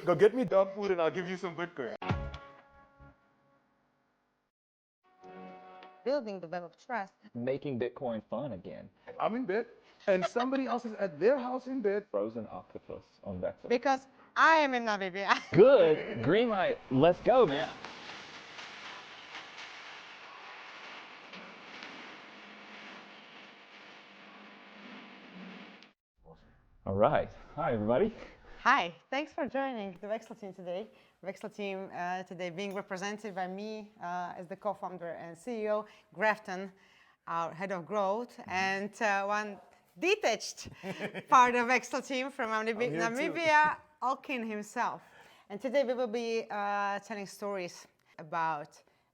Go get me dog food and I'll give you some Bitcoin. Building the web of trust. Making Bitcoin fun again. I'm in bed, and somebody else is at their house in bed. Frozen octopus on Vexl. Because I am in Namibia. Good. Green light. Let's go, man. All right. Hi, everybody. Hi, thanks for joining the Vexl team today. Vexl team today being represented by me as the co-founder and CEO, Grafton, our head of growth, and one detached part of Vexl team from Namibia, Okin himself. And today we will be telling stories about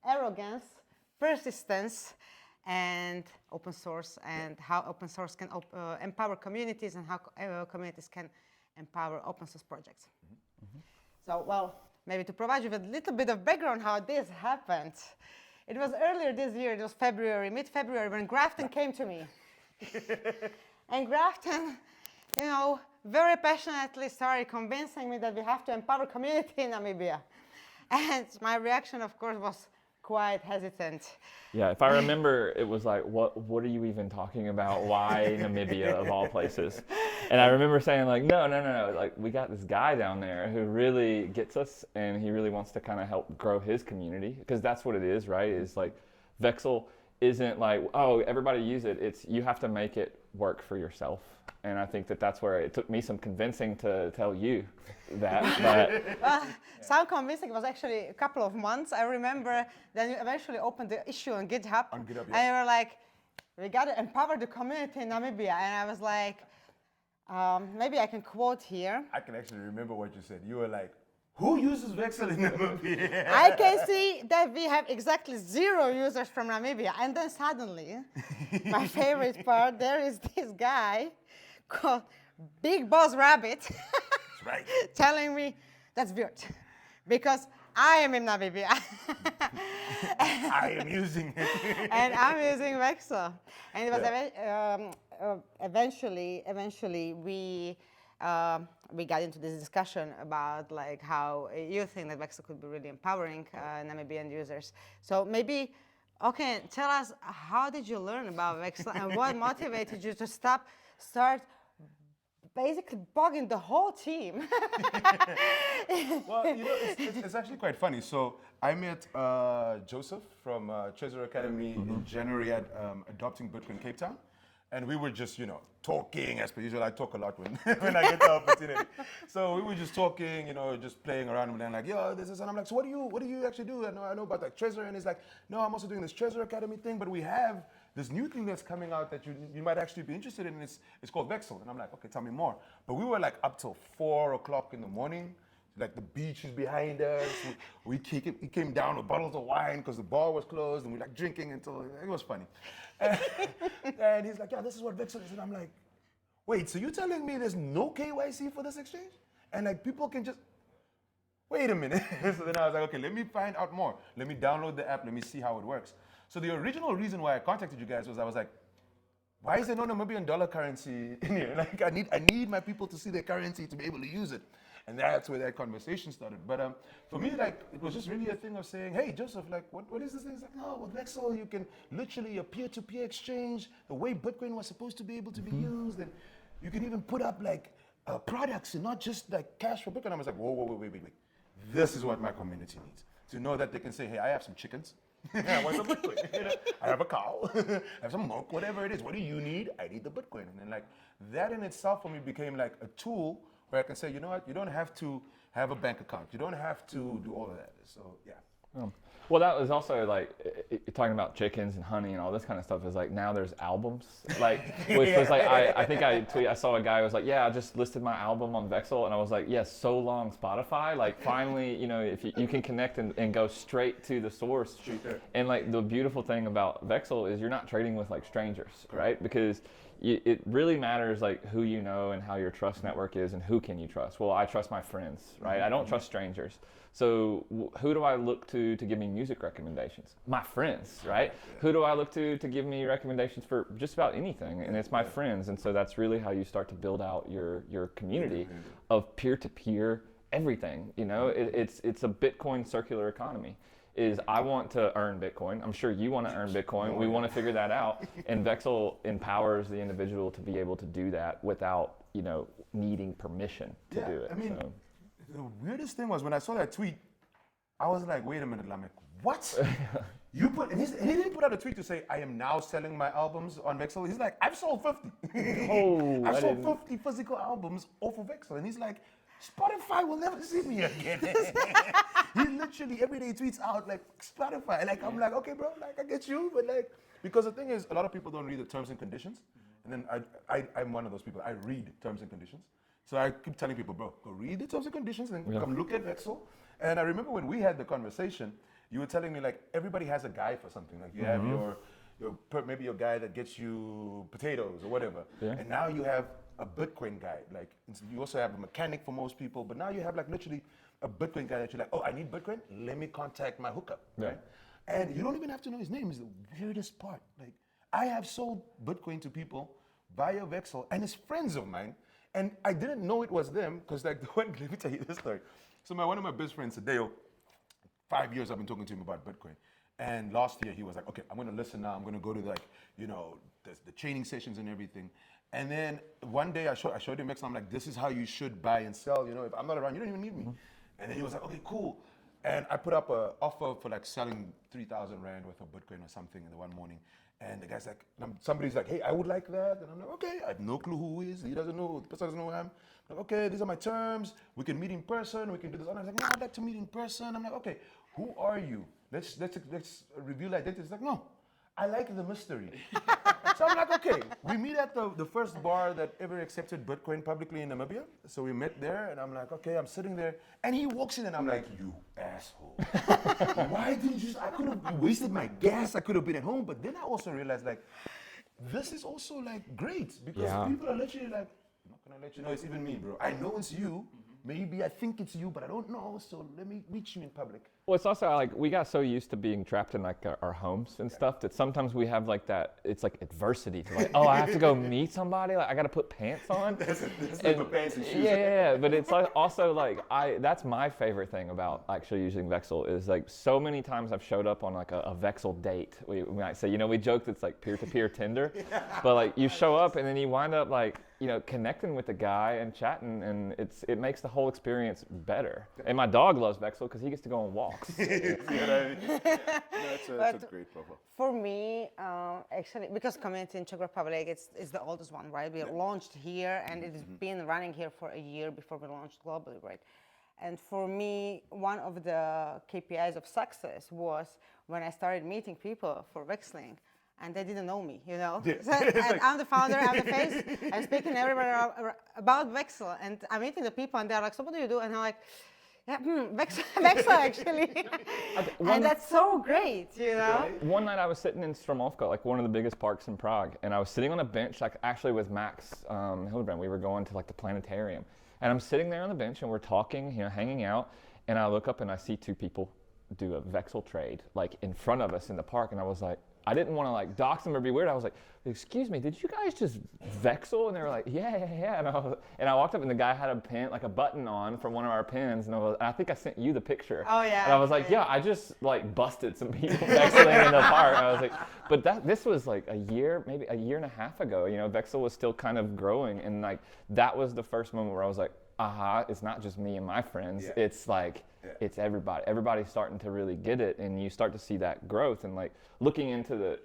arrogance, persistence, and open source, and how open source can empower communities, and how communities can empower open source projects. So, well, maybe to provide you with a little bit of background how this happened. It was earlier this year, it was February, mid-February, when Grafton came to me. And Grafton, you know, very passionately started convincing me that we have to empower community in Namibia. And my reaction, of course, was quite hesitant. Yeah, if I remember, it was like, what are you even talking about? Why Namibia of all places? And I remember saying like, no, like we got this guy down there who really gets us, and he really wants to kind of help grow his community, because that's what it is, right? It's like Vexl isn't like, oh, everybody use it. It's you have to make it work for yourself. And I think that that's where it took me some convincing to tell you that. But well, some convincing was actually a couple of months. I remember then you eventually opened the issue on GitHub. On GitHub, And you were like, we got to empower the community in Namibia. And I was like, maybe I can quote here. I can actually remember what you said. You were like, who uses Vexl in Namibia? I can see that we have exactly 0 users from Namibia. And then suddenly, my favorite part, there is this guy called Big Boss Rabbit That's right. telling me that's weird because I am in Namibia. I am using it. And I'm using Vexl. And it was eventually we got into this discussion about like how you think that Vexl could be really empowering Namibian users. So maybe, okay, tell us, how did you learn about Vexl and what motivated you to start basically bugging the whole team? Well, you know, it's actually quite funny. So I met Joseph from Treasure Academy in January at Adopting Bitcoin Cape Town. And we were just, you know, talking, as per usual. I talk a lot when, when I get the opportunity. So we were just talking, you know, just playing around. And then like, yo, this is, and I'm like, so what do you actually do? I know about like Treasure. And he's like, no, I'm also doing this Treasure Academy thing, but we have this new thing that's coming out that you might actually be interested in. It's called Vexl. And I'm like, okay, tell me more. But we were like up till 4 o'clock in the morning. Like the beach is behind us. We came down with bottles of wine because the bar was closed, and we like drinking until it was funny. And he's like, yeah, this is what Vexl is. And I'm like, wait, so you're telling me there's no KYC for this exchange? And like people can just, wait a minute. So then I was like, okay, let me find out more. Let me download the app. Let me see how it works. So the original reason why I contacted you guys was I was like, why is there no Namibian dollar currency in here? Like I need my people to see their currency to be able to use it. And that's where that conversation started. But for me, like, it was just really a thing of saying, hey, Joseph, like, what is this thing? It's like, no, with Vexl, you can literally a peer-to-peer exchange, the way Bitcoin was supposed to be able to be used. And you can even put up, like, products and not just, like, cash for Bitcoin. I was like, whoa, wait. This is what my community needs. To know that they can say, hey, I have some chickens. I want some Bitcoin. You know, I have a cow. I have some milk, whatever it is. What do you need? I need the Bitcoin. And then, like, that in itself for me became, like, a tool where I can say, you know what, you don't have to have a bank account. You don't have to do all of that. So, yeah. well, that was also like talking about chickens and honey and all this kind of stuff. Is like now there's albums, like which was like I think I saw a guy who was like, yeah, I just listed my album on Vexl, and I was like, yes, so long Spotify. Like finally, you know, if you can connect and go straight to the source. And like the beautiful thing about Vexl is you're not trading with like strangers, right? Because it really matters like who you know and how your trust network is and who can you trust. Well, I trust my friends, right? I don't trust strangers. So who do I look to give me music recommendations? My friends, right? Who do I look to give me recommendations for just about anything? And it's my friends. And so that's really how you start to build out your community of peer-to-peer everything. You know, it's a Bitcoin circular economy. Is I want to earn Bitcoin. I'm sure you want to earn Bitcoin. We want to figure that out. And Vexl empowers the individual to be able to do that without, needing permission to do it. I mean, the weirdest thing was when I saw that tweet, I was like, wait a minute. I'm like, what? And he didn't put out a tweet to say, I am now selling my albums on Vexl. He's like, I've sold 50. I've sold 50 physical albums off of Vexl. And he's like, Spotify will never see me again. He literally every day tweets out like Spotify. Like I'm like, okay, bro, like I get you, but like because the thing is, a lot of people don't read the terms and conditions, and then I'm one of those people. I read terms and conditions, so I keep telling people, bro, go read the terms and conditions, and then come look at Vexl. And I remember when we had the conversation, you were telling me like everybody has a guy for something. Like you have maybe your guy that gets you potatoes or whatever, and now you have a Bitcoin guy. Like you also have a mechanic for most people, but now you have like literally a Bitcoin guy that you're like, oh, I need Bitcoin. Let me contact my hookup, right? And you don't even have to know his name. Is the weirdest part. Like I have sold Bitcoin to people via Vexl, and it's friends of mine, and I didn't know it was them because like let me tell you this story. So one of my best friends, Sadeo, 5 years I've been talking to him about Bitcoin. And last year he was like, okay, I'm gonna listen now. I'm gonna go to like, the training sessions and everything. And then one day I showed him Vexl. I'm like, this is how you should buy and sell. If I'm not around, you don't even need me. And then he was like, okay, cool. And I put up an offer for like selling 3,000 Rand worth of Bitcoin or something in the one morning. And the guy's like, somebody's like, hey, I would like that. And I'm like, okay, I have no clue who he is. He doesn't know, the person doesn't know who I am. I'm like, okay, these are my terms. We can meet in person. We can do this. And I was like, no, I'd like to meet in person. I'm like, okay, who are you? Let's reveal identity. It's like, no, I like the mystery. So I'm like, okay, we meet at the first bar that ever accepted Bitcoin publicly in Namibia. So we met there, and I'm like, okay, I'm sitting there, and he walks in, and I'm like, you asshole. Why didn't you I could have wasted my gas. I could have been at home. But then I also realized, like, this is also, like, great. Because people are literally like, I'm not going to let you know it's even me, bro. I know it's you. Maybe I think it's you, but I don't know, so let me reach you in public. Well, it's also like we got so used to being trapped in like our homes and stuff that sometimes we have like that. It's like adversity to like, oh, I have to go meet somebody. Like I got to put pants on. That's put pants and shoes. Yeah. But it's like also like that's my favorite thing about actually using Vexl is like so many times I've showed up on like a Vexl date. We might say, we joke it's like peer-to-peer Tinder, but like you show up and then you wind up like connecting with the guy and chatting, and it makes the whole experience better. And my dog loves Vexl because he gets to go on walks. That's a great profile. For me, actually, because community in Czech Republic, it's the oldest one, right? We launched here, and it's been running here for a year before we launched globally, right? And for me, one of the KPIs of success was when I started meeting people for Vexling, and they didn't know me, Yeah. So, and I'm the founder, I'm the face, I'm speaking to everybody about Vexl, and I'm meeting the people, and they're like, so what do you do? And I'm like, yeah, Vexl actually. And that's so great, One night I was sitting in Stromovka, like one of the biggest parks in Prague, and I was sitting on a bench, like actually with Max Hildebrand. We were going to like the planetarium. And I'm sitting there on the bench and we're talking, hanging out, and I look up and I see two people do a Vexl trade, like in front of us in the park, and I was like, I didn't want to like dox them or be weird. I was like, excuse me, did you guys just Vexl? And they were like, yeah. And I walked up and the guy had a pin, like a button on from one of our pins. And I think I sent you the picture. Oh yeah. And I was like, yeah, I just like busted some people Vexling in the park. And I was like, but this was like maybe a year and a half ago. Vexl was still kind of growing. And like, that was the first moment where I was like, it's not just me and my friends. Yeah. It's like, it's everybody. Everybody's starting to really get it, and you start to see that growth. And like looking into the,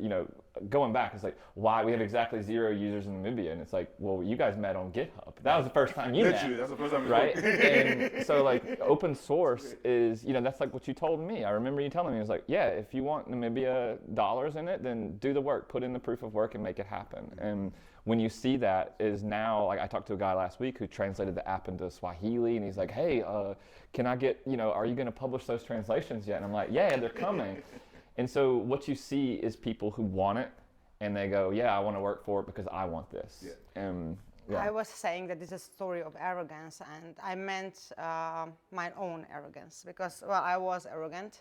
going back, it's like, why we have exactly 0 users in Namibia, and it's like, well, you guys met on GitHub. That was the first time you met. Literally, that's the first time we right? And so like open source is, that's like what you told me. I remember you telling me, it was like, yeah, if you want Namibia dollars in it, then do the work, put in the proof of work, and make it happen. And when you see that is now, like I talked to a guy last week who translated the app into Swahili, and he's like, hey, can I get, are you going to publish those translations yet? And I'm like, yeah, they're coming. And so what you see is people who want it, and they go, yeah, I want to work for it because I want this. Yeah. I was saying that this is a story of arrogance, and I meant my own arrogance because, I was arrogant.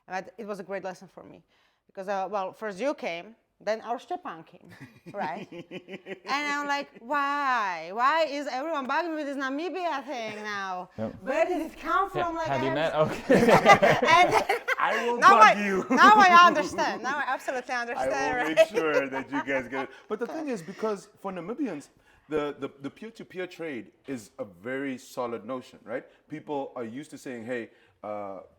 But it was a great lesson for me because, first you came, than our Stepan came, right? And I'm like, why? Why is everyone bugging me with this Namibia thing now? Yep. Where did it come from? Like, Have you met? and Okay. then, I will now bug I, you. now I understand. Now I absolutely I understand, will right? make sure that you guys get it. But the thing is, because for Namibians, the peer-to-peer trade is a very solid notion, right? People are used to saying, hey,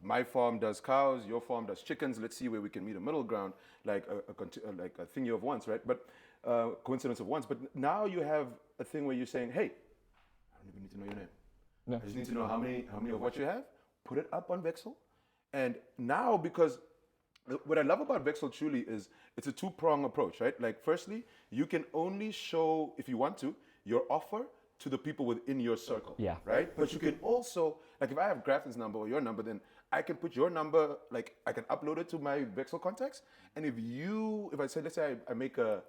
my farm does cows, your farm does chickens. Let's see where we can meet a middle ground, like a thing of once, right? But coincidence of once. But now you have a thing where you're saying, hey, I don't even need to know your name. No. I just need to know how many of what you have. Put it up on Vexl. And now, because what I love about Vexl truly is it's a two-prong approach, right? Like, firstly, you can only show, if you want to, your offer to the people within your circle, Yeah. right? But you can also, like, if I have Grafton's number or your number, then I can put your number, like, I can upload it to my Vexl contacts. And if I say, let's say I make an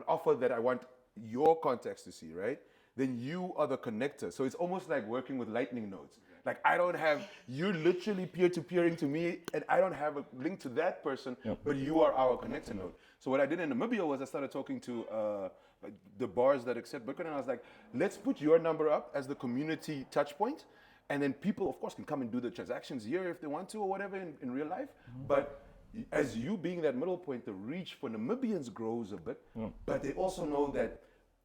offer that I want your contacts to see, right? Then you are the connector. So it's almost like working with lightning nodes. Like, I don't have, you're literally peer-to-peering to me, and I don't have a link to that person, but you are our connector node. So what I did in Namibia was I started talking to like the bars that accept Bitcoin, and I was like, let's put your number up as the community touch point, and then people, of course, can come and do the transactions here if they want to or whatever in real life. But as you being that middle point, the reach for Namibians grows a bit, but they also know that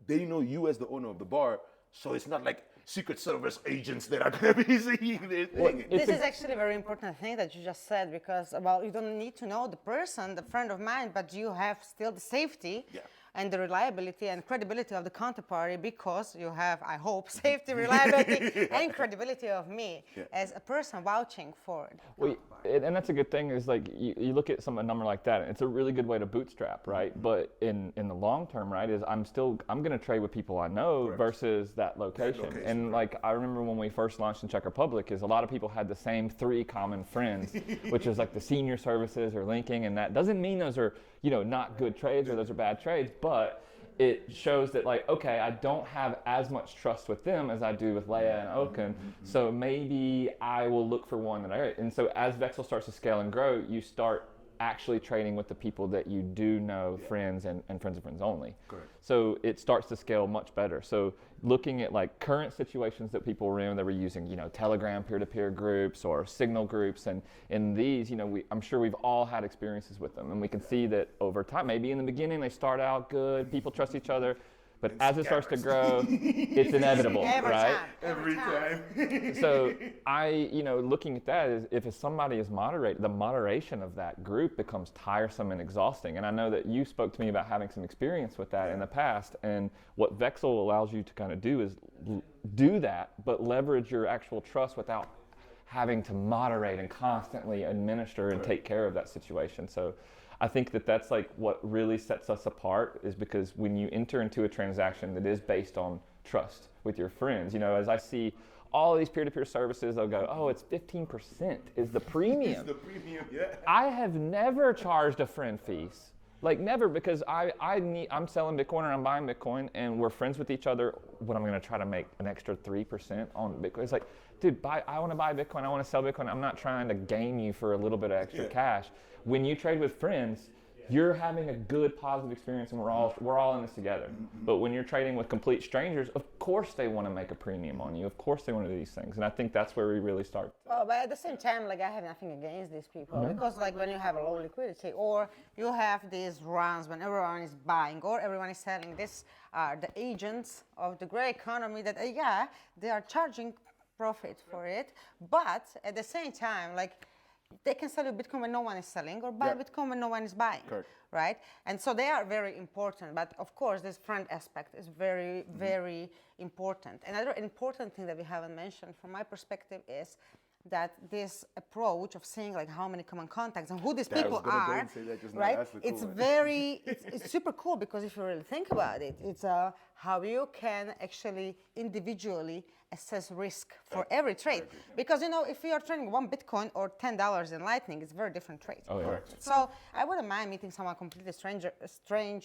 they know you as the owner of the bar, so it's not like Secret Service agents that are going to be seeing their thing. This is actually a very important thing that you just said, because, well, you don't need to know the person, the friend of mine, but you have still the safety and the reliability and credibility of the counterparty, because you have, I hope, safety, reliability, and credibility of me as a person vouching for it. Well, and that's a good thing, is like you look at a number like that, and it's a really good way to bootstrap, right? But in the long term, right, is I'm going to trade with people I know versus that location. And like, I remember when we first launched in Czech Republic, is a lot of people had the same 3 common friends, which is like the senior services or linking, and that doesn't mean those are, not good trades or those are bad trades, but it shows that, like, okay, I don't have as much trust with them as I do with Lea and Okin, so maybe I will look for one and so as Vexl starts to scale and grow, you start actually trading with the people that you do know, friends and friends of friends only. Correct. So it starts to scale much better. So looking at like current situations that people were in, they were using, Telegram peer-to-peer groups or Signal groups, and in these, I'm sure we've all had experiences with them, and we can see that over time, maybe in the beginning they start out good, people trust each other, but as it starts to grow, it's inevitable, right? Every time. So looking at that is, if somebody is moderated, the moderation of that group becomes tiresome and exhausting. And I know that you spoke to me about having some experience with that in the past. And what Vexl allows you to kind of do is do that, but leverage your actual trust without having to moderate and constantly administer and take care of that situation. So I think that that's like what really sets us apart, is because when you enter into a transaction that is based on trust with your friends, as I see all of these peer-to-peer services, they'll go, oh, it's 15% is the premium. It's the premium, yeah. I have never charged a friend fees. Like, never, because I'm selling Bitcoin or I'm buying Bitcoin, and we're friends with each other. When I'm going to try to make an extra 3% on Bitcoin, it's like, dude, I want to buy Bitcoin, I want to sell Bitcoin. I'm not trying to game you for a little bit of extra cash. When you trade with friends, you're having a good, positive experience, and we're all in this together. But when you're trading with complete strangers, of course they want to make a premium on you. Of course they want to do these things, and I think that's where we really start. Well, but at the same time, like, I have nothing against these people, because, like, when you have a low liquidity, or you have these runs when everyone is buying or everyone is selling, this are the agents of the gray economy that, they are charging profit for it, but at the same time, like, they can sell you Bitcoin when no one is selling, or buy Bitcoin when no one is buying, right? And so they are very important. But of course, this friend aspect is very, very important. Another important thing that we haven't mentioned from my perspective is that this approach of saying, like, how many common contacts and who these people are, right? It's very, it's super cool, because if you really think about it, it's how you can actually individually assess risk for every trade. Because, if you are trading one Bitcoin or $10 in Lightning, it's very different trade. Oh, yeah. So I wouldn't mind meeting someone completely strange,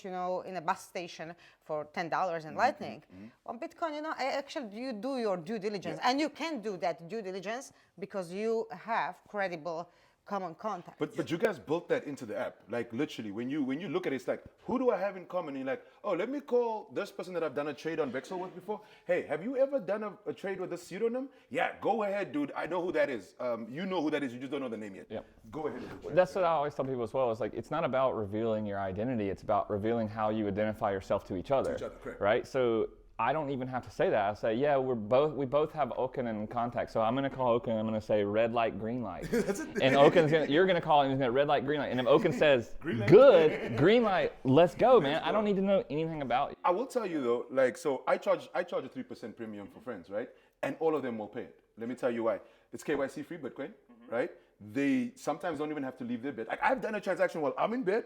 in a bus station for $10 in Lightning. On Bitcoin, you do your due diligence, and you can do that due diligence because you have credible common contact. But you guys built that into the app. Like literally, when you look at it, it's like, who do I have in common? And you're like, oh, let me call this person that I've done a trade on Vexl with before. Hey, have you ever done a trade with this pseudonym? Yeah, go ahead, dude. I know who that is. You know who that is. You just don't know the name yet. Yep. Go ahead. That's what I always tell people as well. Is like it's not about revealing your identity. It's about revealing how you identify yourself to each other. Correct. Right. So I don't even have to say that. I say, yeah, we both have Okin in contact. So I'm going to call Okin and I'm going to say red light, green light. And you're going to call and he's going to red light, green light. And if Okin says good, green light, let's go, man. I don't need to know anything about you. I will tell you though, like, so I charge a 3% premium for friends, right? And all of them will pay it. Let me tell you why. It's KYC free Bitcoin, right? They sometimes don't even have to leave their bed. Like I've done a transaction while I'm in bed,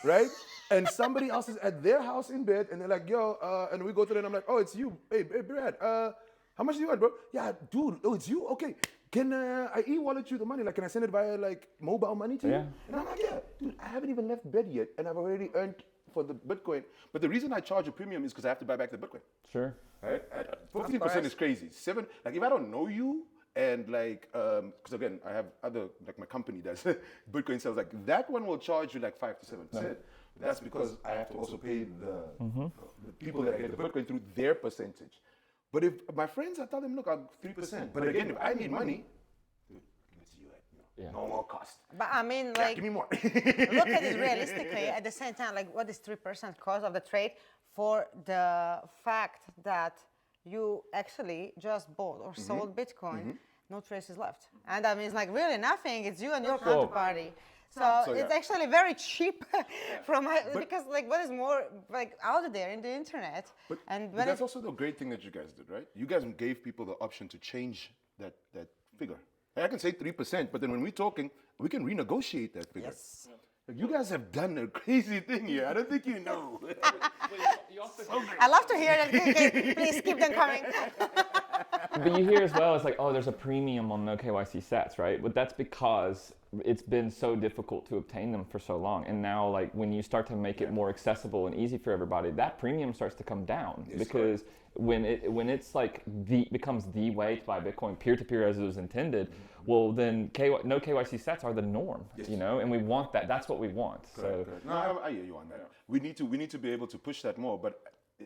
right? And somebody else is at their house in bed, and they're like, yo, and we go to them, and I'm like, oh, it's you. Hey, Brad, how much do you want, bro? Yeah, dude, oh, it's you? Okay. Can I e-wallet you the money? Like, can I send it via, like, mobile money to you? Yeah. And I'm like, yeah, dude, I haven't even left bed yet, and I've already earned for the Bitcoin. But the reason I charge a premium is because I have to buy back the Bitcoin. Sure. Right? 15% is crazy. Like, if I don't know you, and like, because again, I have other, like my company does Bitcoin sales, like that one will charge you like 5 to 7%. Right. That's because I have to also pay the people that I get the Bitcoin through their percentage. But if my friends, I tell them, look, I'm 3%. But again, if I need money, dude, give it to you at no more cost. But I mean, Yeah, like, give me more. look at it realistically. At the same time, like, what is 3% cost of the trade for the fact that you actually just bought or sold Bitcoin? No traces left. And that means like really nothing. It's you and your counterparty. So it's actually very cheap because like what is more like out there in the internet. But and that's also the great thing that you guys did, right? You guys gave people the option to change that figure. I can say 3%, but then when we're talking, we can renegotiate that figure. Yes. You guys have done a crazy thing here. I don't think you know. I love to hear that. Okay, please keep them coming. But you hear as well, it's like, oh, there's a premium on no KYC sets, right? But that's because it's been so difficult to obtain them for so long. And now, like, when you start to make it more accessible and easy for everybody, that premium starts to come down. Yes, because when it's like becomes the way to buy Bitcoin peer-to-peer as it was intended, well, then no KYC sets are the norm, you know? And we want that. That's what we want. Correct. No, I hear you on that. We need to be able to push that more. But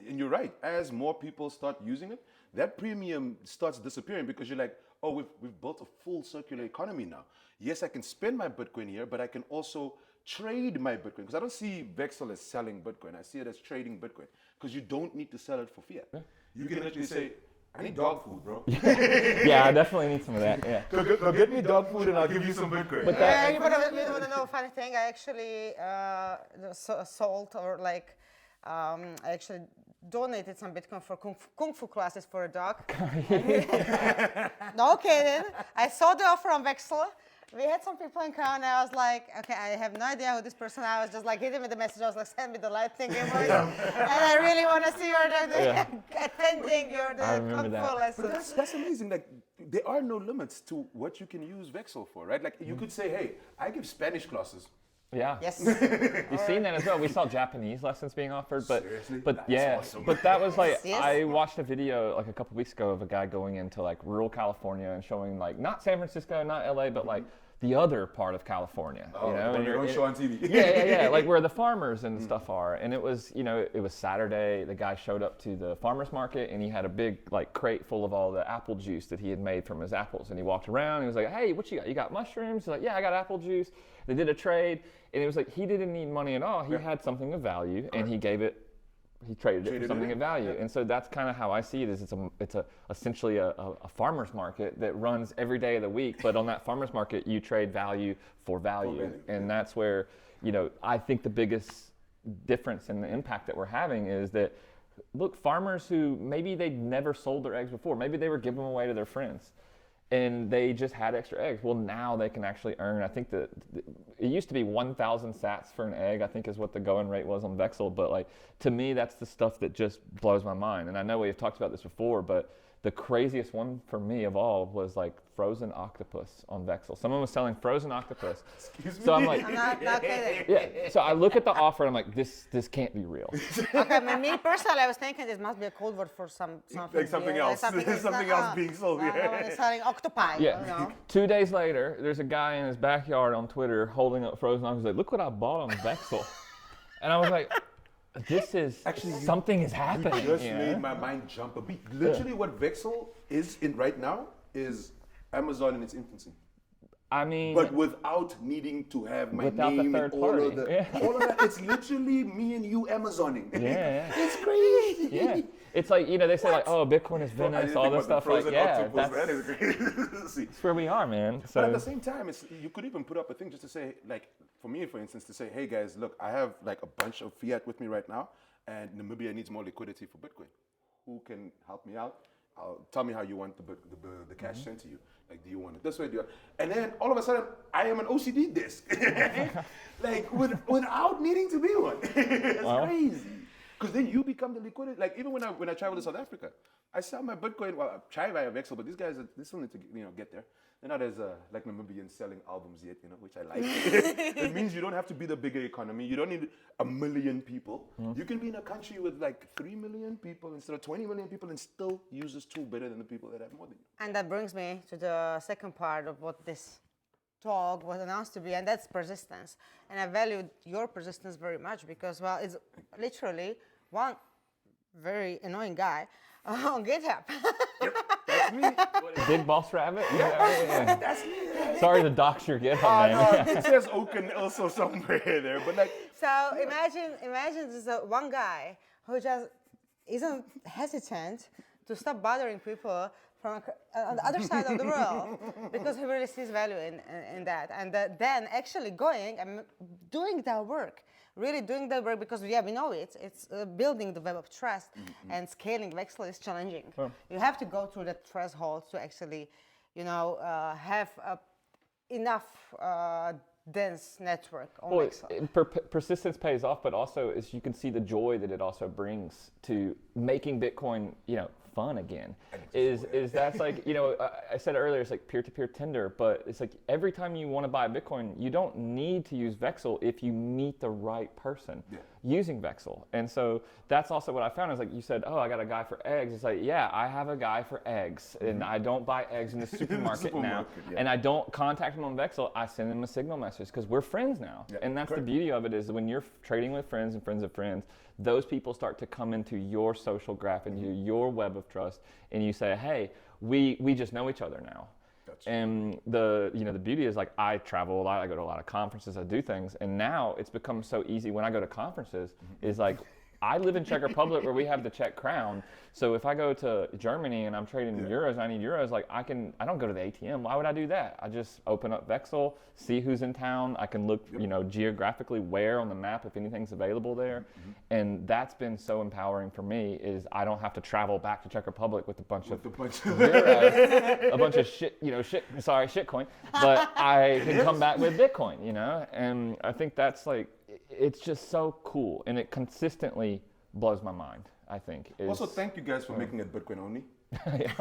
and you're right. As more people start using it, that premium starts disappearing because you're like, oh, we've built a full circular economy now. Yes, I can spend my Bitcoin here, but I can also trade my Bitcoin. Because I don't see Vexl as selling Bitcoin. I see it as trading Bitcoin. Because you don't need to sell it for fiat. Yeah. You can literally say, I need dog food, bro. Yeah, I definitely need some of that. Yeah. Go get me dog food and I'll give you some Bitcoin. But you want to know a funny thing? I actually sold or like, I actually donated some Bitcoin for kung fu classes for a dog. No kidding. I saw the offer on Vexl. We had some people in Crown and I was like, okay, I have no idea who this person is. I was just like hitting with the message. I was like, send me the lightning emoji. And I really want to see you attending your kung fu lesson. But that's amazing. Like, there are no limits to what you can use Vexl for, right? Like, you could say, hey, I give Spanish classes. Yeah. Yes. You've seen that as well. We saw Japanese lessons being offered, but seriously? but That's awesome. But that was like Yes. I watched a video like a couple weeks ago of a guy going into like rural California and showing like not San Francisco, not LA, but like the other part of California. Oh, you know, and you're on show on TV. yeah, like where the farmers and stuff are. And it was, you know, it was Saturday. The guy showed up to the farmers market and he had a big like crate full of all the apple juice that he had made from his apples. And he walked around and he was like, hey, what you got? You got mushrooms? He's like, yeah, I got apple juice. They did a trade. And it was like he didn't need money at all. He had something of value and he traded it for something of value. And so that's kind of how I see it is it's essentially a farmer's market that runs every day of the week. But on that farmer's market, you trade value for value. And that's where, you know, I think the biggest difference in the impact that we're having is that, look, farmers who maybe they'd never sold their eggs before, maybe they were giving them away to their friends. And they just had extra eggs. Well, now they can actually earn, I think that it used to be 1,000 sats for an egg, I think is what the going rate was on Vexl. But like, to me, that's the stuff that just blows my mind. And I know we've talked about this before, but the craziest one for me of all was like frozen octopus on Vexl. Someone was selling frozen octopus. Excuse me? So I'm like, I'm not kidding. yeah. So I look at the offer and I'm like, this can't be real. Okay, me personally, I was thinking this must be a code word for something. Like something else. Something else being sold. Selling octopi. Yeah. You know? 2 days later, there's a guy in his backyard on Twitter holding up frozen octopus. Like, look what I bought on Vexl. And I was like, this is actually something is happening. You just made my mind jump a beat. Literally, what Vexl is in right now is Amazon in its infancy. I mean, But without needing to have my Without the name third and all party. of the, Yeah. all of that. It's literally me and you Amazoning. yeah. It's crazy. Yeah. It's like, they say like, oh, Bitcoin is Venice, all this stuff. Like, yeah, That is crazy. that's where we are, man. But at the So, same time, you could even put up a thing just to say, like, for me, for instance, to say, hey guys, look, I have like a bunch of fiat with me right now, and Namibia needs more liquidity for Bitcoin. Who can help me out? Tell me how you want the cash sent to you. Like, do you want it this way? And then all of a sudden, I am an OCD disk, like without needing to be one. It's crazy. Because then you become the liquidity. Like even when I travel to South Africa, I sell my Bitcoin. Well, I try via Vexl, but these guys they still need to get there. They're not as like Namibians selling albums yet, which I like. It means you don't have to be the bigger economy. You don't need 1 million people. You can be in a country with like 3 million people instead of 20 million people and still use this tool better than the people that have more than you. And that brings me to the second part of what this talk was announced to be, and that's persistence. And I valued your persistence very much because, well, it's literally one very annoying guy on GitHub. That's me. Big Boss Rabbit? Yeah. That's me. Sorry to dox your GitHub name. It says Okin also somewhere there, but like. So imagine this one guy who just isn't hesitant to stop bothering people from on the other side of the world because he really sees value in that. And then actually going and doing that work. Really doing that work because, we know it's building the web of trust and scaling Vexl is challenging. Sure. You have to go through that threshold to actually, have enough dense network on Vexl. Persistence pays off, but also is you can see the joy that it also brings to making Bitcoin, fun again. Is that's like, I said earlier, it's like peer-to-peer Tinder, but it's like every time you want to buy Bitcoin, you don't need to use Vexl if you meet the right person using Vexl. And so that's also what I found is like you said, oh, I got a guy for eggs. It's like, yeah, I have a guy for eggs, and I don't buy eggs in the supermarket now, and I don't contact him on Vexl. I send him a signal message because we're friends now. And that's the beauty of it is when you're trading with friends and friends of friends, those people start to come into your social graph, into your web of trust, and you say, hey, we just know each other now. And the beauty is like I travel a lot, I go to a lot of conferences, I do things, and now it's become so easy when I go to conferences is like I live in Czech Republic where we have the Czech crown. So if I go to Germany and I'm trading euros, I need euros, like I don't go to the ATM. Why would I do that? I just open up Vexl, see who's in town. I can look, geographically where on the map if anything's available there. And that's been so empowering for me is I don't have to travel back to Czech Republic with a bunch of euros, a bunch of shitcoin, but I can come back with Bitcoin, And I think that's like, it's just so cool, and it consistently blows my mind, I think. Also, thank you guys for making it Bitcoin only.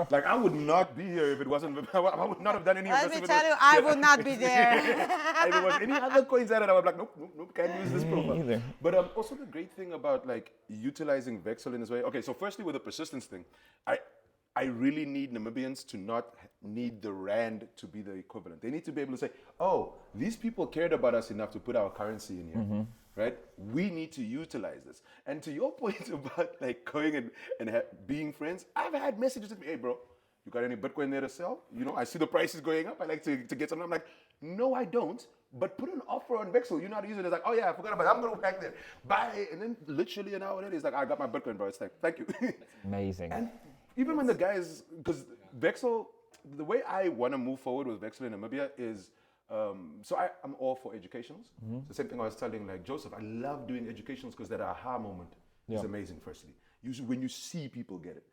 Like, I would not be here if it wasn't, I would not have done any of this. Let me tell you, I would not be there. If it was any other coins added, I would be like, nope, can't use this profile. Either. But also the great thing about like utilizing Vexl in this way, okay, so firstly with the persistence thing, I really need Namibians to not need the rand to be the equivalent. They need to be able to say, oh, these people cared about us enough to put our currency in here, right? We need to utilize this. And to your point about like going and being friends, I've had messages with me, hey bro, you got any Bitcoin there to sell? I see the price is going up. I like to get something. I'm like, no, I don't. But put an offer on Vexl. You know how to use it. It's like, oh yeah, I forgot about it. I'm going to go back there. Buy. And then literally an hour later, it's like, I got my Bitcoin, bro. It's like, thank you. Amazing. And even when the guys, because Vexl, the way I want to move forward with Vexl in Namibia is, so I'm all for educationals. The same thing I was telling like Joseph, I love doing educationals because that aha moment is amazing, firstly. When you see people get it.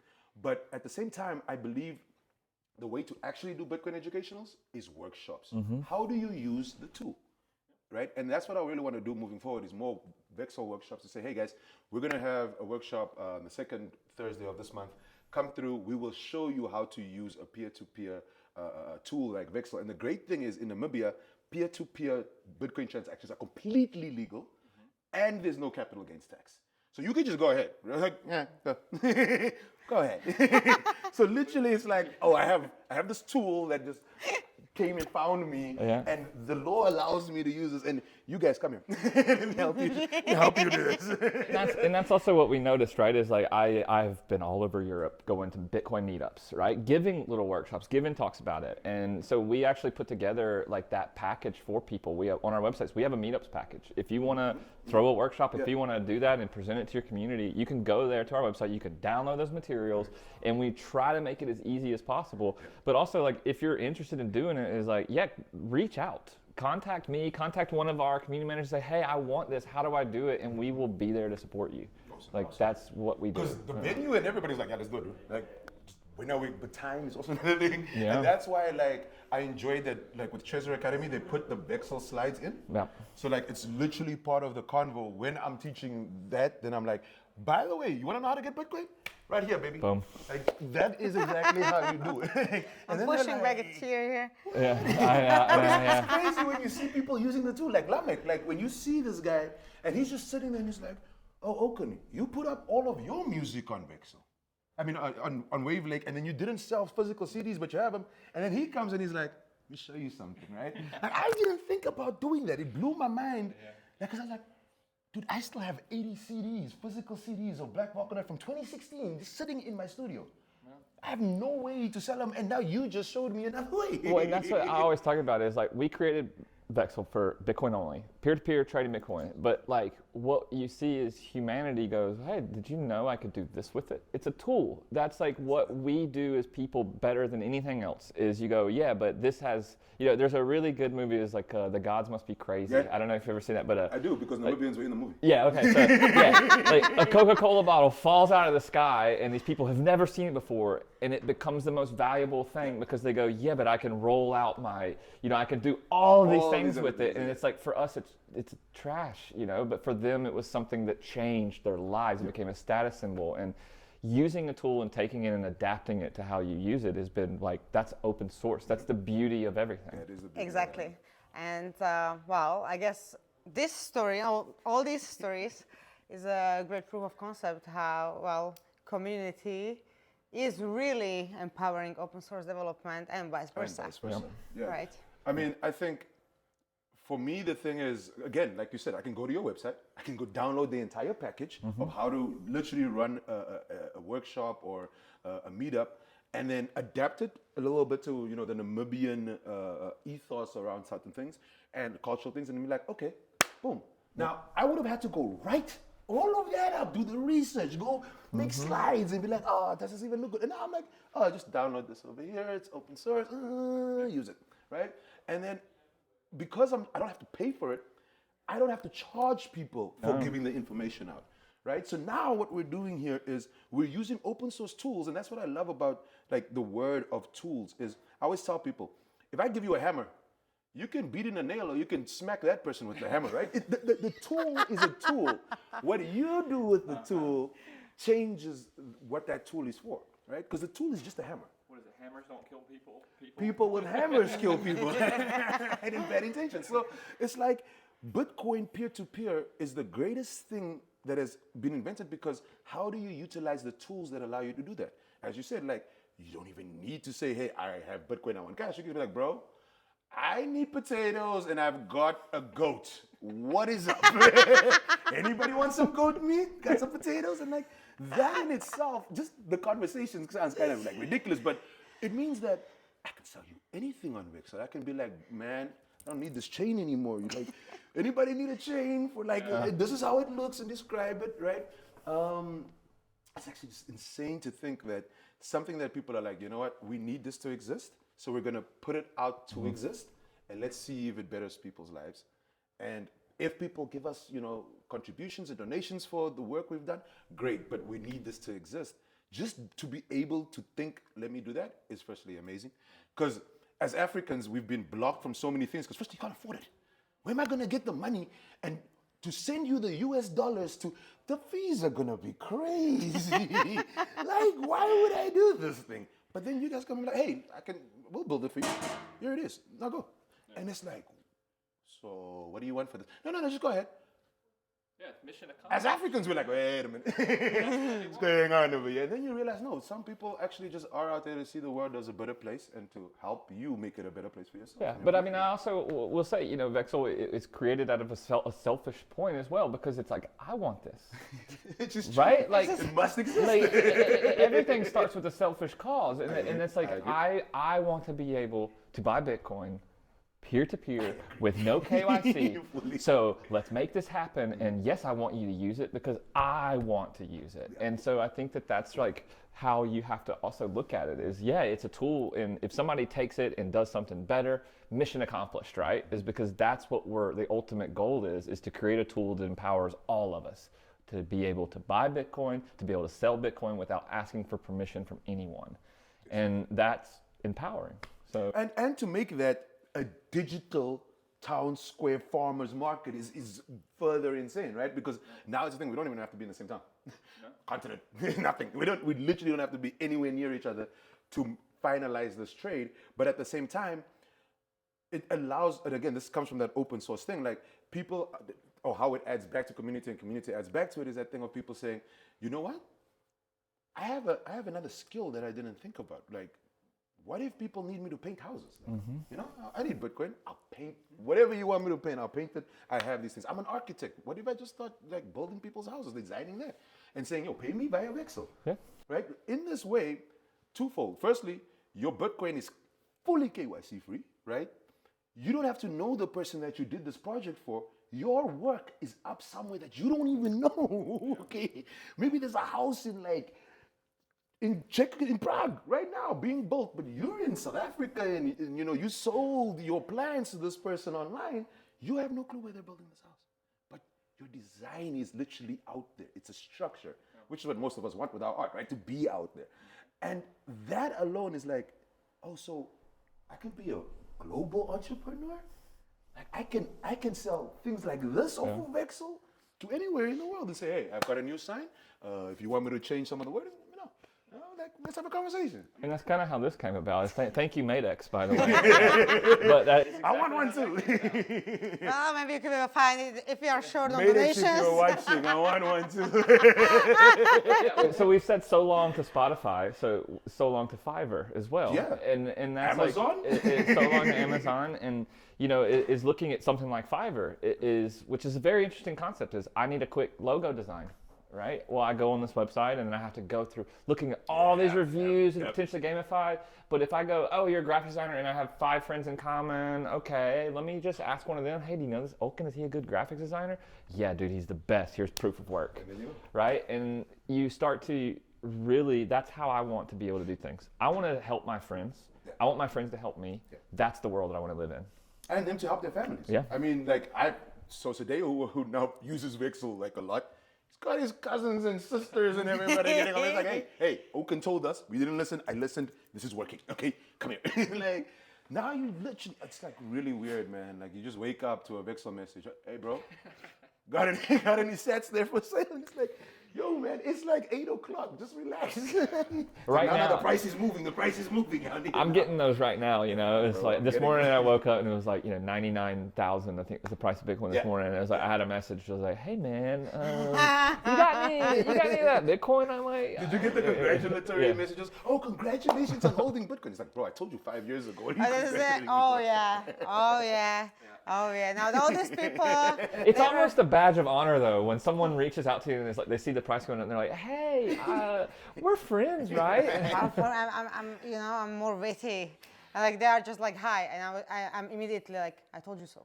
But at the same time, I believe the way to actually do Bitcoin educationals is workshops. How do you use the tool? Right? And that's what I really want to do moving forward is more Vexl workshops to say, hey guys, we're going to have a workshop the second Thursday of this month come through. We will show you how to use a peer-to-peer tool like Vexl. And the great thing is in Namibia, peer-to-peer Bitcoin transactions are completely legal, and there's no capital gains tax. So you can just go ahead. Like, yeah, go ahead. So literally, it's like, oh, I have this tool that just came and found me, and the law allows me to use this. And you guys come here. Let me help you do this. And that's also what we noticed, right? Is like I've been all over Europe going to Bitcoin meetups, right? Giving little workshops, giving talks about it. And so we actually put together like that package for people. We have on our websites, we have a meetups package. If you want to throw a workshop, if you want to do that and present it to your community, you can go there to our website, you can download those materials, and we try to make it as easy as possible. But also, like, if you're interested in doing it, is like, reach out. Contact me, contact one of our community managers, say, hey, I want this, how do I do it? And we will be there to support you. That's what we do. Because the venue and everybody's like, yeah, let's do it. Like, we know but time is also another thing. Yeah. And that's why, like, I enjoy that, like, with Treasure Academy, they put the Vexl slides in. Yeah. So, like, it's literally part of the convo. When I'm teaching that, then I'm like, by the way, you want to know how to get Bitcoin? Right here, baby. Boom. Like, that is exactly how you do it. I'm pushing back a chair here. Yeah. It's crazy when you see people using the tool, like Lamek. Like, when you see this guy, and he's just sitting there and he's like, oh, Okin, you put up all of your music on Vexl. I mean, on Wave Lake, and then you didn't sell physical CDs, but you have them. And then he comes and he's like, let me show you something, right? And I didn't think about doing that. It blew my mind. Because I was like, dude, I still have 80 CDs, physical CDs of Black Vulcanite from 2016, just sitting in my studio. I have no way to sell them, and now you just showed me another way. Well, and that's what I always talk about is like, we created Vexl for Bitcoin only, peer-to-peer trading Bitcoin. But like what you see is humanity goes, hey, did you know I could do this with it? It's a tool. That's like what we do as people better than anything else is you go, yeah, but this has, there's a really good movie is like The Gods Must Be Crazy. Yeah. I don't know if you've ever seen that, but I do, because Namibians were in the movie. Yeah, okay. So like a Coca-Cola bottle falls out of the sky and these people have never seen it before, and it becomes the most valuable thing because they go, yeah, but I can roll out my, I can do all of these things with it. And it's like, for us, it's trash, but for them, it was something that changed their lives. It became a status symbol. And using a tool and taking it and adapting it to how you use it has been like, that's open source. That's the beauty of everything. That is the beauty. Exactly. And well, I guess this story, all these stories, is a great proof of concept how, well, community is really empowering open source development and vice versa. And vice versa. Yeah. Right. I mean, I think for me, the thing is, again, like you said, I can go to your website, I can go download the entire package of how to literally run a workshop or a meetup, and then adapt it a little bit to, the Namibian ethos around certain things and cultural things, and be like, okay, boom. Now, I would have had to go write all of that up, do the research, go make slides and be like, oh, does this even look good? And now I'm like, oh, just download this over here, it's open source, use it, right? And then because I don't have to pay for it, I don't have to charge people for giving the information out, right? So now what we're doing here is we're using open source tools, and that's what I love about like the word of tools is I always tell people, if I give you a hammer, you can beat in a nail or you can smack that person with the hammer, right? The tool is a tool. What you do with the tool changes what that tool is for, right? Because the tool is just a hammer. What is it? Hammers don't kill people. People with hammers kill people. And in bad intentions. So it's like Bitcoin peer-to-peer is the greatest thing that has been invented because how do you utilize the tools that allow you to do that? As you said, like, you don't even need to say, hey, I have Bitcoin, I want cash. You can be like, bro, I need potatoes and I've got a goat. What is up? Anybody want some goat meat? Got some potatoes? And like that in itself, just the conversation sounds kind of like ridiculous, but it means that I can sell you anything on Vexl. I can be like, man, I don't need this chain anymore. You like, anybody need a chain for like, this is how it looks and describe it, right? It's actually just insane to think that something that people are like, you know what, we need this to exist. So we're gonna put it out to exist, and let's see if it betters people's lives. And if people give us, contributions and donations for the work we've done, great. But we need this to exist. Just to be able to think, let me do that, is firstly amazing. Because as Africans, we've been blocked from so many things. Because first, you can't afford it. Where am I gonna get the money? And to send you the US dollars the fees are gonna be crazy. Like, why would I do this thing? But then you guys come like, hey, we'll build it for you. Here it is. Now go. Yeah. And it's like, so what do you want for this? No, just go ahead. Yeah, mission accomplished. As Africans, we're like, wait a minute. What's going on over here? And then you realize, no, some people actually just are out there to see the world as a better place and to help you make it a better place for yourself. Yeah, but I mean, I also will say, you know, Vexl is created out of a selfish point as well, because it's like, I want this. It's just right? True. Like, it must exist. Like, everything starts with a selfish cause. And it's like, I want to be able to buy Bitcoin peer-to-peer with no KYC. So let's make this happen. And yes, I want you to use it because I want to use it. And so I think that's like how you have to also look at it is, yeah, it's a tool. And if somebody takes it and does something better, mission accomplished, right? Is because that's what the ultimate goal is to create a tool that empowers all of us to be able to buy Bitcoin, to be able to sell Bitcoin without asking for permission from anyone. And that's empowering. So and to make that a digital town square farmers market is further insane, right? Because now it's the thing, we don't even have to be in the same town. No. Continent, nothing. We literally don't have to be anywhere near each other to finalize this trade. But at the same time, it allows, and again, this comes from that open source thing, like people, or how it adds back to community and community adds back to it is that thing of people saying, you know what? I have another skill that I didn't think about. Like, what if people need me to paint houses? You know, I need Bitcoin. I'll paint whatever you want me to paint. I'll paint it. I have these things. I'm an architect. What if I just start like building people's houses, designing that, and saying, yo, pay me via Vexl, right? In this way, twofold. Firstly, your Bitcoin is fully KYC free, right? You don't have to know the person that you did this project for. Your work is up somewhere that you don't even know. Okay, maybe there's a house in Prague right now being built, but you're in South Africa and you know you sold your plans to this person online. You have no clue where they're building this house, but your design is literally out there. It's a structure, which is what most of us want with our art, right? To be out there, and that alone is like, oh, so I can be a global entrepreneur. Like I can sell things like this off of Vexl to anywhere in the world and say, hey, I've got a new sign. If you want me to change some of the wording, let's have a conversation. And that's kind of how this came about. Thank you, Matex, by the way. But I want one too. Well, maybe you could find it if you are short on Matex, donations. if you're watching, I want one too. So we've said so long to Spotify, so long to Fiverr as well. Yeah. And that's Amazon? like it's so long to Amazon, and you know is looking at something like Fiverr which is a very interesting concept. Is I need a quick logo design. Right? Well, I go on this website and then I have to go through looking at all these reviews and potentially gamified. But if I go, oh, you're a graphic designer and I have 5 friends in common, okay, let me just ask one of them, hey, do you know this Okin? Is he a good graphic designer? Yeah, dude, he's the best. Here's proof of work. Right? And you start to really, that's how I want to be able to do things. I want to help my friends. I want my friends to help me. That's the world that I want to live in. And them to help their families. Yeah. I mean, like, so today who now uses Vexl like a lot, got his cousins and sisters and everybody getting on. It's like, hey, Okin told us. We didn't listen. I listened. This is working. Okay, come here. Like, now you literally, it's like really weird, man. Like, you just wake up to a Vexl message. Hey, bro, got any sets there for sale? And it's like, yo, man, it's like 8 o'clock. Just relax. Right now, the price is moving. The price is moving. I'm getting those right now, you know. It's like this morning I woke up and it was like, you know, 99,000, I think was the price of Bitcoin this morning. And it was like, I had a message. I was like, hey, man, you got any of that Bitcoin? I'm like, did you get the congratulatory messages? Oh, congratulations on holding Bitcoin. It's like, bro, I told you 5 years ago. Oh, yeah. Now, all these people. It's almost a badge of honor, though, when someone reaches out to you and it's like they see the price going up and they're like, hey, we're friends, right? I'm more witty. And like they are just like, hi. And I'm immediately like, I told you so.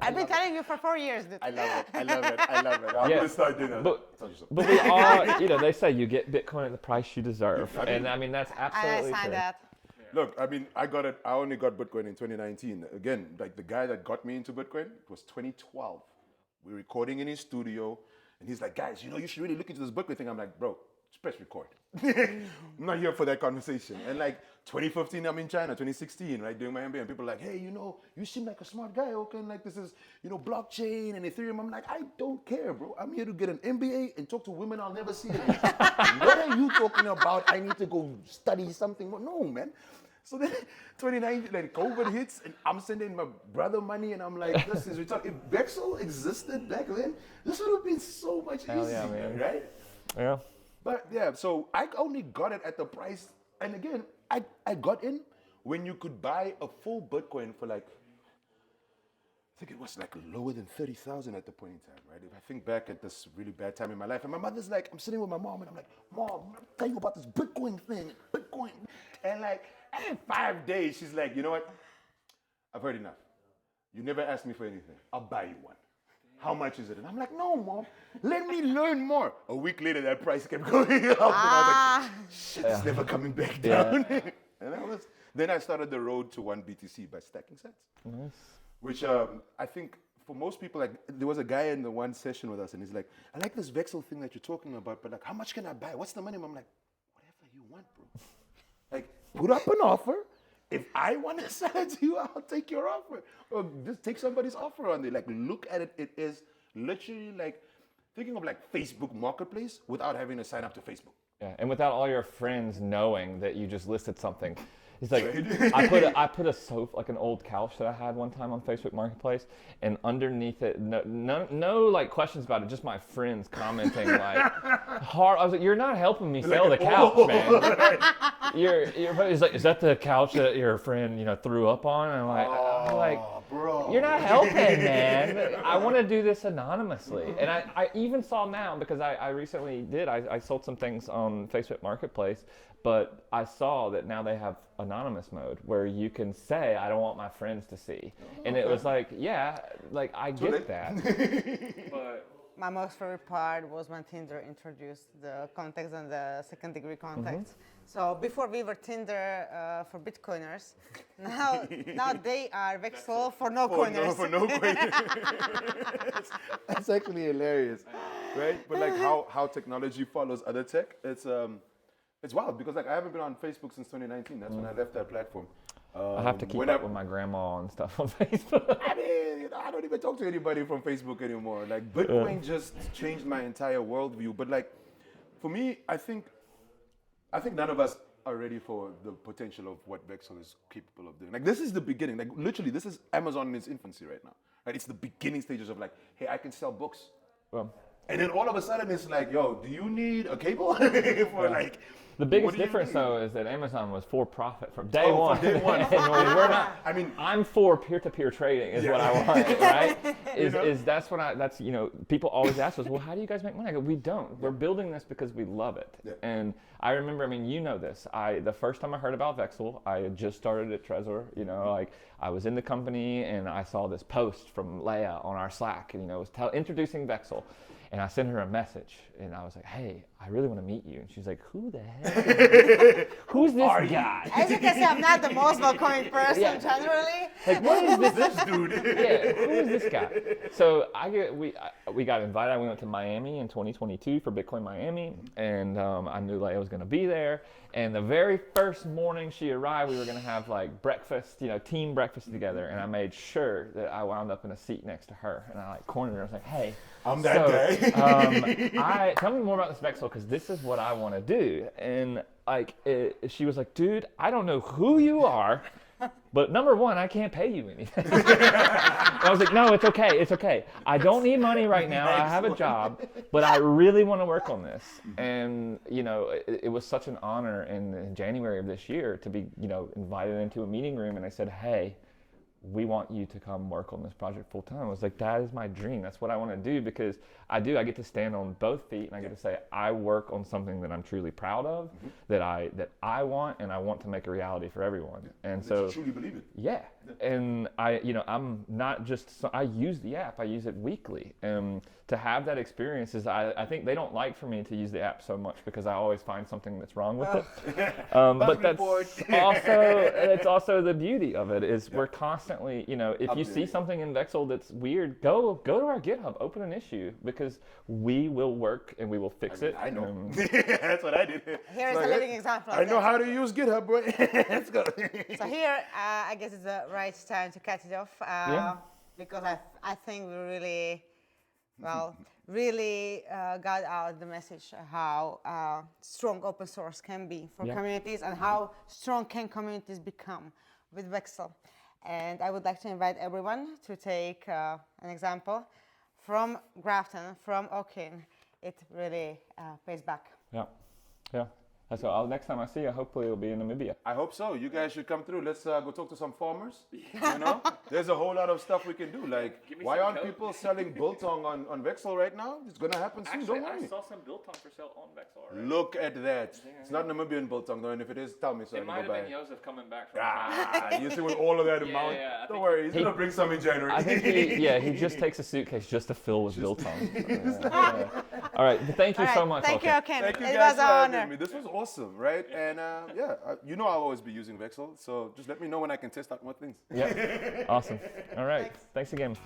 I've been telling you for 4 years, dude. I love it. I'm going to start doing that. But we all, you know, they say you get Bitcoin at the price you deserve. And I mean, that's absolutely true. I signed that. Look, I mean, I only got Bitcoin in 2019. Again, like the guy that got me into Bitcoin was 2012. We're recording in his studio, and he's like, guys, you know, you should really look into this Bitcoin thing. I'm like, bro, just press record. I'm not here for that conversation. And like 2015, I'm in China. 2016, right, doing my MBA, and people are like, hey, you seem like a smart guy, Okin. Like, this is, blockchain and Ethereum. I'm like, I don't care, bro. I'm here to get an MBA and talk to women I'll never see again. What are you talking about? I need to go study something more. No, man. So then 2019, like COVID hits, and I'm sending my brother money, and I'm like, this is retarded. If Vexl existed back then, this would have been so much easier, man. right? Yeah. But yeah, so I only got it at the price, and again, I got in when you could buy a full Bitcoin for like, I think it was like lower than 30,000 at the point in time, right? If I think back at this really bad time in my life, and my mother's like, I'm sitting with my mom, and I'm like, Mom, I'll tell you about this Bitcoin thing, Bitcoin. And like, after 5 days, she's like, you know what? I've heard enough. You never asked me for anything. I'll buy you one. How much is it? And I'm like, no, Mom, let me learn more. A week later, that price kept going up. And I was like, shit, it's never coming back down. And then I started the road to 1 BTC by stacking sats. Nice. Which I think for most people, like, there was a guy in the one session with us, and he's like, I like this Vexl thing that you're talking about, but like, how much can I buy? What's the minimum? I'm like, whatever you want, bro. Like, put up an offer. If I want to sell it to you, I'll take your offer. Or just take somebody's offer on it. Like, look at it. It is literally like thinking of like Facebook Marketplace without having to sign up to Facebook. Yeah, and without all your friends knowing that you just listed something. It's like, I put a sofa, like an old couch that I had one time on Facebook Marketplace, and underneath it, no like questions about it, just my friends commenting like, hard. I was like, you're not helping me sell the couch, man. He's like, is that the couch that your friend, threw up on? And I'm like, bro, you're not helping, man. I want to do this anonymously. And I even saw now, because I recently I sold some things on Facebook Marketplace, but I saw that now they have anonymous mode where you can say, I don't want my friends to see. And it was like, yeah, like I get that. But my most favorite part was when Tinder introduced the context and the second degree context. So before we were Tinder for Bitcoiners, now they are Vexl for no coiners. For no coiners. That's actually hilarious, right? But like how technology follows other tech, it's wild because like I haven't been on Facebook since 2019. That's when I left that platform. I have to keep up with my grandma and stuff on Facebook. I mean, I don't even talk to anybody from Facebook anymore. Like Bitcoin just changed my entire worldview. But like, for me, I think none of us are ready for the potential of what Vexl is capable of doing. Like this is the beginning. Like literally, this is Amazon in its infancy right now. Right? It's the beginning stages of like, hey, I can sell books. And then all of a sudden it's like, yo, do you need a cable for like? The biggest difference, though, is that Amazon was for profit from day one. From day one. And we're not. I mean, I'm for peer-to-peer trading is what I want, right? That's people always ask us, well, how do you guys make money? I go, we don't. We're building this because we love it. Yeah. And I remember, this. The first time I heard about Vexl, I had just started at Trezor. Like I was in the company and I saw this post from Lea on our Slack, and it was introducing Vexl. And I sent her a message, and I was like, hey, I really want to meet you. And she's like, who the hell? Who's this guy? As you can see, I'm not the most welcoming person generally. Like, what is this dude? Yeah, who is this guy? So we got invited. We went to Miami in 2022 for Bitcoin Miami, and I knew Leia was going to be there. And the very first morning she arrived, we were going to have like breakfast, team breakfast together. And I made sure that I wound up in a seat next to her. And I cornered her. I was like, hey, I'm that guy. Tell me more about this Vexl because this is what I want to do. And she was like, dude, I don't know who you are, but number one, I can't pay you anything. I was like, no, it's okay. I don't need money right now. I have a job, but I really want to work on this. And it was such an honor in January of this year to be invited into a meeting room, and they said, hey, we want you to come work on this project full time. I was like, that is my dream. That's what I want to do because I get to stand on both feet and I get to say, I work on something that I'm truly proud of, that I want, and I want to make a reality for everyone. And so you truly believe it. Yeah. And I'm not just, I use the app, I use it weekly. And to have that experience is, I think they don't like for me to use the app so much because I always find something that's wrong with it. But that's also the beauty of it is we're constantly constantly, you know, if you see Updating. something in Vexl that's weird, go to our GitHub, open an issue, because we will work and we will fix it. I know. That's what I did. Here is a living example of I know that. how to use GitHub, boy. Let's go. So here, I guess it's the right time to cut it off because I think we really, really got out the message how strong open source can be for communities and how strong can communities become with Vexl. And I would like to invite everyone to take an example from Grafton, from Okin. It really pays back. Yeah, yeah. So next time I see you, hopefully it'll be in Namibia. I hope so. You guys should come through. Let's go talk to some farmers. You know, there's a whole lot of stuff we can do. Like, why aren't people selling biltong on Vexl right now? It's gonna happen soon. Don't worry. I saw some biltong for sale on Vexl already. Look at that. It's not Namibian biltong though, and if it is, tell me so I It can might go have buy been it. Joseph coming back from You see with all of that amount? I Don't think worry, he's gonna bring some in January. I think he just takes a suitcase just to fill with biltong. All right, thank you so much. Thank you, Okin. Thank you It guys was for an having honor. me. This was awesome, right? And you know I'll always be using Vexl, so just let me know when I can test out more things. Yeah, awesome. All right, thanks again.